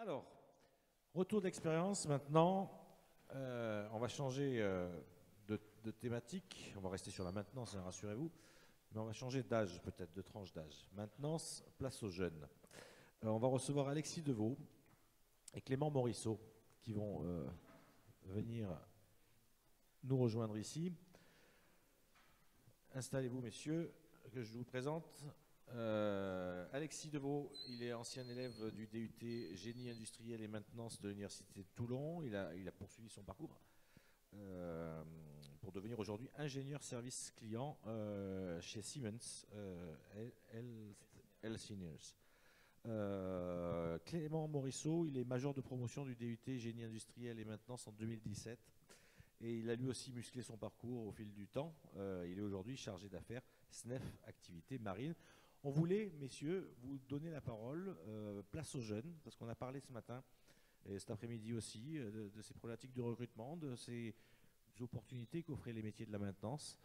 Alors, retour d'expérience maintenant. On va changer de thématique. On va rester sur la maintenance, hein, rassurez-vous. Mais on va changer d'âge, peut-être, de tranche d'âge. Maintenance, place aux jeunes. On va recevoir Alexis Deveau et Clément Morisseau qui vont venir nous rejoindre ici. Installez-vous, messieurs, que je vous présente. Alexis Deveau, il est ancien élève du DUT Génie industriel et maintenance de l'Université de Toulon. Il a poursuivi son parcours pour devenir aujourd'hui ingénieur service client chez Siemens Healthineers. Clément Morisseau, il est major de promotion du DUT Génie industriel et maintenance en 2017. Et il a lui aussi musclé son parcours au fil du temps. Il est aujourd'hui chargé d'affaires SNEF Activités Marines. On voulait, messieurs, vous donner la parole, place aux jeunes, parce qu'on a parlé ce matin et cet après-midi aussi de ces problématiques de recrutement, de ces opportunités qu'offraient les métiers de la maintenance.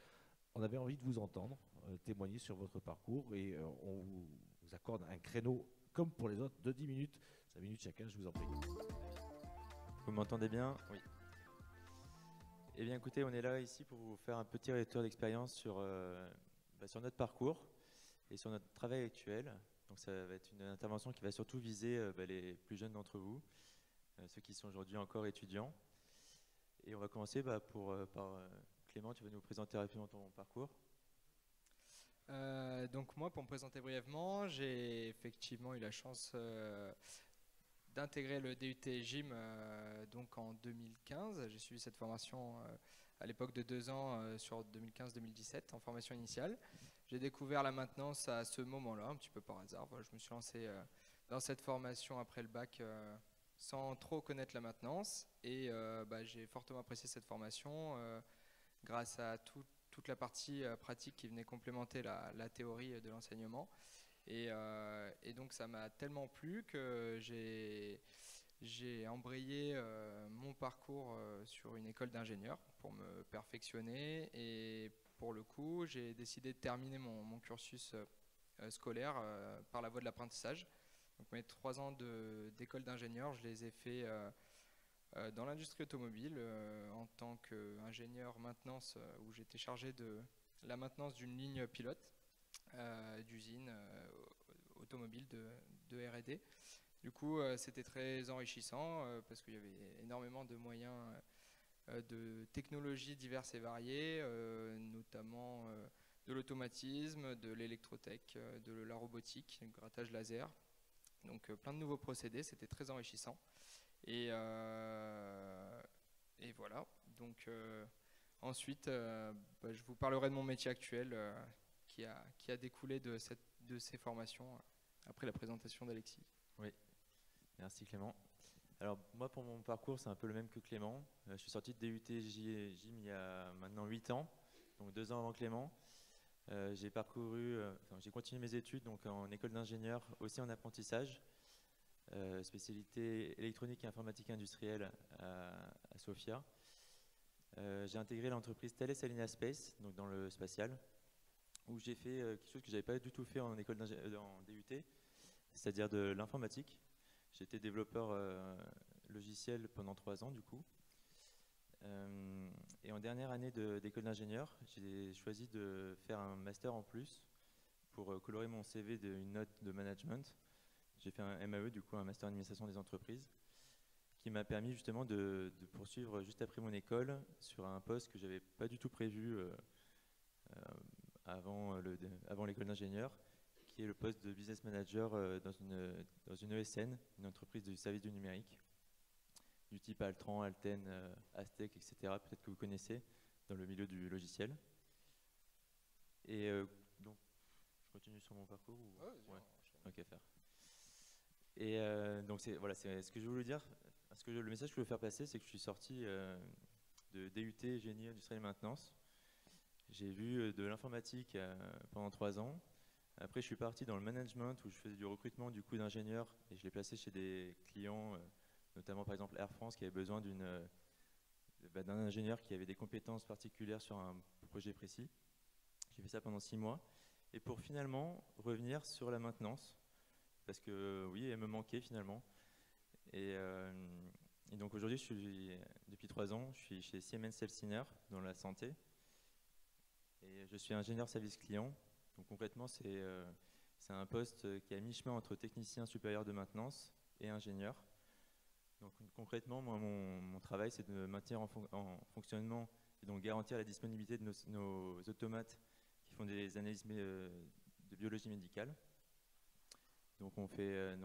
On avait envie de vous entendre, témoigner sur votre parcours et on vous accorde un créneau, comme pour les autres, de 10 minutes. 5 minutes chacun, je vous en prie. Vous m'entendez bien? Oui. Eh bien écoutez, on est là ici pour vous faire un petit retour d'expérience sur notre parcours et sur notre travail actuel. Donc ça va être une intervention qui va surtout viser les plus jeunes d'entre vous, ceux qui sont aujourd'hui encore étudiants. Et on va commencer par Clément, tu vas nous présenter rapidement ton parcours. Donc moi, pour me présenter brièvement, j'ai effectivement eu la chance d'intégrer le DUT Gym donc en 2015. J'ai suivi cette formation à l'époque de 2 ans sur 2015-2017 en formation initiale. J'ai découvert la maintenance à ce moment-là, un petit peu par hasard. Voilà, je me suis lancé dans cette formation après le bac sans trop connaître la maintenance et j'ai fortement apprécié cette formation grâce à toute la partie pratique qui venait complémenter la théorie de l'enseignement. Et donc ça m'a tellement plu que j'ai embrayé mon parcours sur une école d'ingénieur pour me perfectionner. Et pour le coup, j'ai décidé de terminer mon cursus scolaire par la voie de l'apprentissage. Donc mes 3 ans d'école d'ingénieur, je les ai faits dans l'industrie automobile en tant qu'ingénieur maintenance où j'étais chargé de la maintenance d'une ligne pilote d'usine automobile de R&D. Du coup, c'était très enrichissant parce qu'il y avait énormément de moyens de technologies diverses et variées, notamment de l'automatisme, de l'électrotech, de la robotique, le grattage laser. Donc plein de nouveaux procédés, c'était très enrichissant. Et voilà. Donc ensuite, je vous parlerai de mon métier actuel qui a découlé de ces formations après la présentation d'Alexis. Oui, merci Clément. Alors moi pour mon parcours c'est un peu le même que Clément. Je suis sorti de DUT Gym il y a maintenant 8 ans, donc 2 ans avant Clément. J'ai continué mes études donc en école d'ingénieur, aussi en apprentissage, spécialité électronique et informatique industrielle à Sofia. J'ai intégré l'entreprise Thales Alenia Space, donc dans le spatial, où j'ai fait quelque chose que j'avais pas du tout fait en école en DUT, c'est-à-dire de l'informatique. J'étais développeur logiciel pendant 3 ans du coup. Et en dernière année d'école d'ingénieur, j'ai choisi de faire un master en plus pour colorer mon CV d'une note de management. J'ai fait un MAE, du coup un master en administration des entreprises, qui m'a permis justement de poursuivre juste après mon école sur un poste que j'avais pas du tout prévu avant l'école d'ingénieur, qui est le poste de business manager dans une ESN, une entreprise du service du numérique, du type Altran, Alten, Aztec, etc. Peut-être que vous connaissez dans le milieu du logiciel. Et donc, je continue sur mon parcours ou... Ouais. Ok, faire. Et donc voilà, c'est ce que je voulais dire. Le message que je veux faire passer, c'est que je suis sorti de DUT Génie industriel et maintenance. J'ai vu de l'informatique pendant 3 ans. Après, je suis parti dans le management où je faisais du recrutement du coup d'ingénieurs et je l'ai placé chez des clients, notamment par exemple Air France qui avait besoin d'un ingénieur qui avait des compétences particulières sur un projet précis. J'ai fait ça pendant 6 mois et pour finalement revenir sur la maintenance parce que oui, elle me manquait finalement. Et donc aujourd'hui, depuis 3 ans, je suis chez Siemens Healthineers dans la santé. Et je suis ingénieur service client. Donc concrètement, c'est un poste qui est à mi-chemin entre technicien supérieur de maintenance et ingénieur. Donc concrètement, moi, mon travail, c'est de maintenir en fonctionnement et donc garantir la disponibilité de nos automates qui font des analyses de biologie médicale. Donc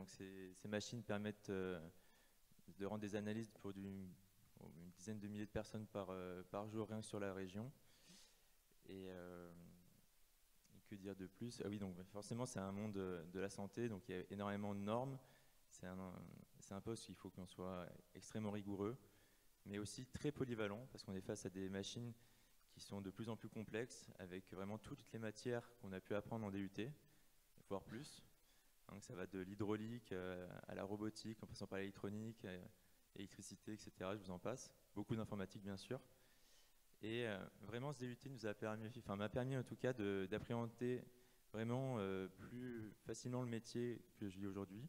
ces machines permettent de rendre des analyses pour une dizaine de milliers de personnes par jour rien que sur la région. Et que dire de plus? Ah oui, donc forcément c'est un monde de la santé, donc il y a énormément de normes. C'est un poste où il faut qu'on soit extrêmement rigoureux, mais aussi très polyvalent, parce qu'on est face à des machines qui sont de plus en plus complexes, avec vraiment toutes les matières qu'on a pu apprendre en DUT, voire plus. Donc ça va de l'hydraulique à la robotique, en passant par l'électronique, l'électricité, etc. Je vous en passe. Beaucoup d'informatique, bien sûr. Et vraiment, ce DUT m'a permis en tout cas d'appréhender vraiment plus facilement le métier que je vis aujourd'hui.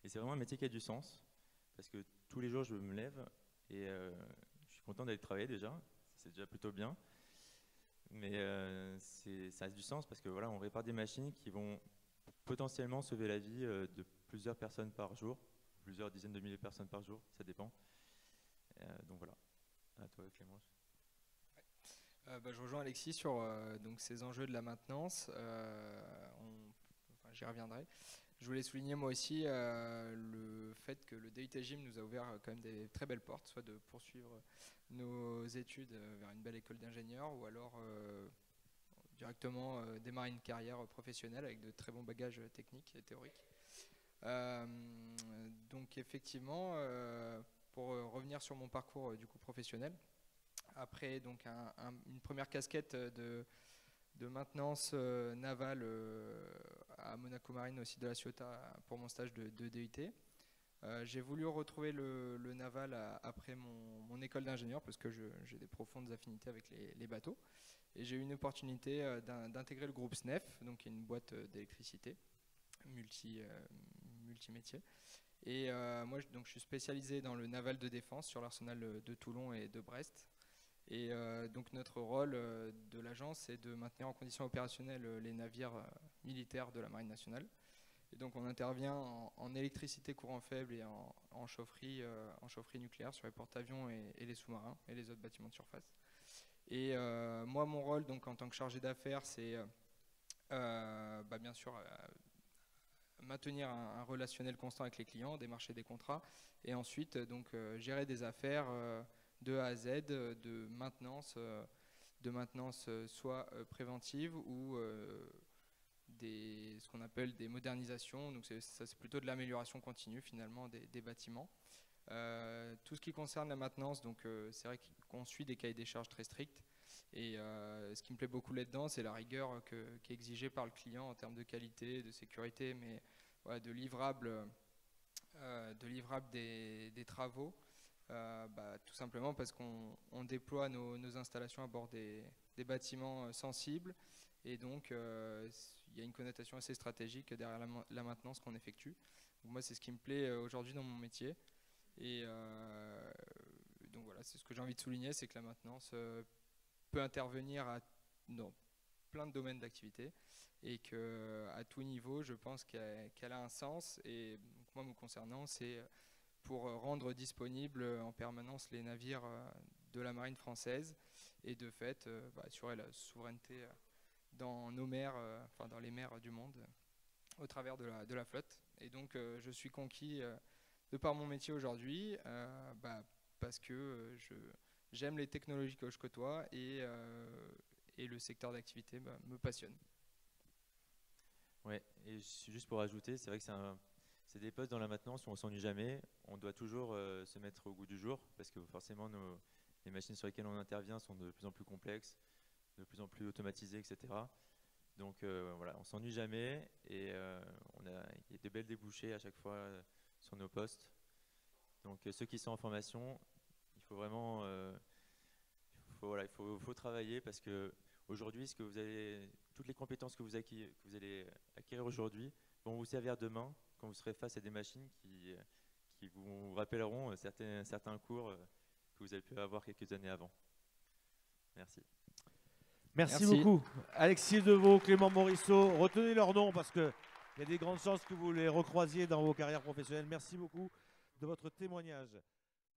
Et c'est vraiment un métier qui a du sens, parce que tous les jours, je me lève et je suis content d'aller travailler déjà. C'est déjà plutôt bien. Mais ça a du sens parce que voilà, on répare des machines qui vont potentiellement sauver la vie de plusieurs personnes par jour, plusieurs dizaines de milliers de personnes par jour, ça dépend. Donc voilà. À toi, Clément. Je rejoins Alexis sur donc ces enjeux de la maintenance. J'y reviendrai. Je voulais souligner moi aussi le fait que le DUT Gym nous a ouvert quand même des très belles portes, soit de poursuivre nos études vers une belle école d'ingénieur, ou alors directement démarrer une carrière professionnelle avec de très bons bagages techniques et théoriques. Donc effectivement, pour revenir sur mon parcours du coup professionnel, après donc une première casquette de maintenance navale à Monaco Marine au site de la Ciotat pour mon stage de DUT. J'ai voulu retrouver le naval après mon école d'ingénieur parce que j'ai des profondes affinités avec les bateaux. Et j'ai eu une opportunité d'intégrer le groupe SNEF, donc qui est une boîte d'électricité multimétier. Et moi, donc, je suis spécialisé dans le naval de défense sur l'arsenal de Toulon et de Brest. Et donc notre rôle de l'agence, c'est de maintenir en condition opérationnelle les navires militaires de la Marine nationale. Et donc on intervient en électricité courant faible et en chaufferie nucléaire sur les porte-avions et les sous-marins et les autres bâtiments de surface. Et moi, mon rôle donc, en tant que chargé d'affaires, c'est bien sûr maintenir un relationnel constant avec les clients, démarcher des contrats, et ensuite donc, gérer des affaires de A à Z, de maintenance soit préventive ou ce qu'on appelle des modernisations. Donc c'est plutôt de l'amélioration continue finalement des bâtiments. Tout ce qui concerne la maintenance, donc c'est vrai qu'on suit des cahiers des charges très stricts. Et ce qui me plaît beaucoup là-dedans, c'est la rigueur qui est exigée par le client en termes de qualité, de sécurité, mais voilà, de livrables des travaux. Tout simplement parce qu'on déploie nos installations à bord des bâtiments sensibles, et donc il y a une connotation assez stratégique derrière la maintenance qu'on effectue. Donc moi, c'est ce qui me plaît aujourd'hui dans mon métier, et donc voilà, c'est ce que j'ai envie de souligner, c'est que la maintenance peut intervenir dans plein de domaines d'activité, et qu'à tout niveau, je pense qu'elle a un sens. Et donc moi, me concernant, c'est pour rendre disponibles en permanence les navires de la marine française, et de fait assurer la souveraineté dans nos mers, dans les mers du monde, au travers de la flotte. Et donc je suis conquis de par mon métier aujourd'hui, parce que j'aime les technologies que je côtoie, et le secteur d'activité me passionne. Ouais, et juste pour ajouter, c'est vrai que c'est des postes dans la maintenance où on s'ennuie jamais. On doit toujours se mettre au goût du jour, parce que forcément les machines sur lesquelles on intervient sont de plus en plus complexes, de plus en plus automatisées, etc. Donc voilà, on s'ennuie jamais, et il y a des belles débouchés à chaque fois sur nos postes. Donc ceux qui sont en formation, il faut vraiment il faut travailler, parce que aujourd'hui, toutes les compétences que vous allez acquérir aujourd'hui vont vous servir demain quand vous serez face à des machines qui qui vous rappelleront certains cours que vous avez pu avoir quelques années avant. Merci. Merci beaucoup. Alexis Deveau, Clément Morisseau, retenez leurs noms parce qu'il y a des grandes chances que vous les recroisiez dans vos carrières professionnelles. Merci beaucoup de votre témoignage.